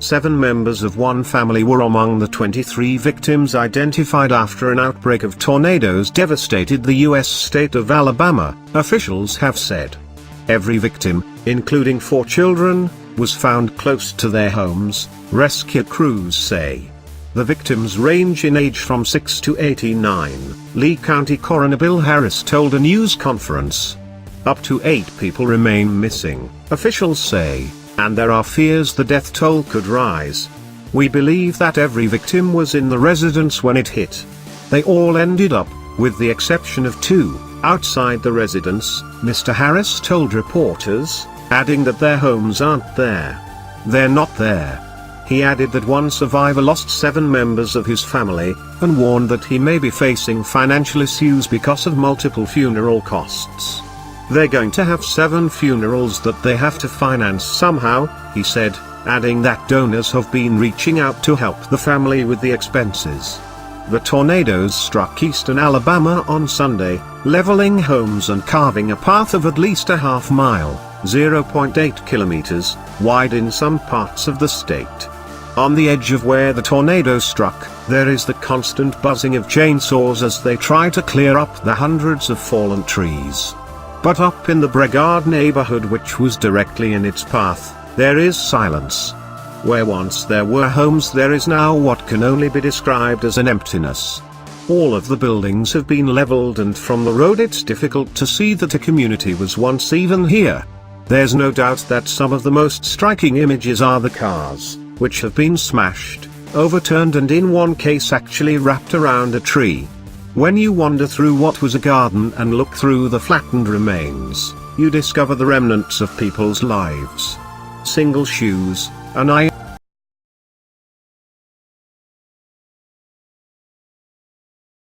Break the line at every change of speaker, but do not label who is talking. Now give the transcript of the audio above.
7 members of one family were among the 23 victims identified after an outbreak of tornadoes devastated the U.S. state of Alabama, officials have said. Every victim, including 4 children, was found close to their homes, rescue crews say. The victims range in age from 6 to 89, Lee County Coroner Bill Harris told a news conference. Up to 8 people remain missing, officials say, and there are fears the death toll could rise. We believe that every victim was in the residence when it hit. They all ended up, with the exception of 2, outside the residence, Mr. Harris told reporters, adding that their homes aren't there. They're not there. He added that one survivor lost 7 members of his family, and warned that he may be facing financial issues because of multiple funeral costs. They're going to have 7 funerals that they have to finance somehow, he said, adding that donors have been reaching out to help the family with the expenses. The tornadoes struck eastern Alabama on Sunday, leveling homes and carving a path of at least a half mile, 0.8 kilometers, wide in some parts of the state. On the edge of where the tornado struck, there is the constant buzzing of chainsaws as they try to clear up the hundreds of fallen trees. But up in the Bragard neighborhood, which was directly in its path, there is silence. Where once there were homes, there is now what can only be described as an emptiness. All of the buildings have been leveled, and from the road it's difficult to see that a community was once even here. There's no doubt that some of the most striking images are the cars, which have been smashed, overturned, and in one case actually wrapped around a tree. When you wander through what was a garden and look through the flattened remains, you discover the remnants of people's lives. Single shoes, an eye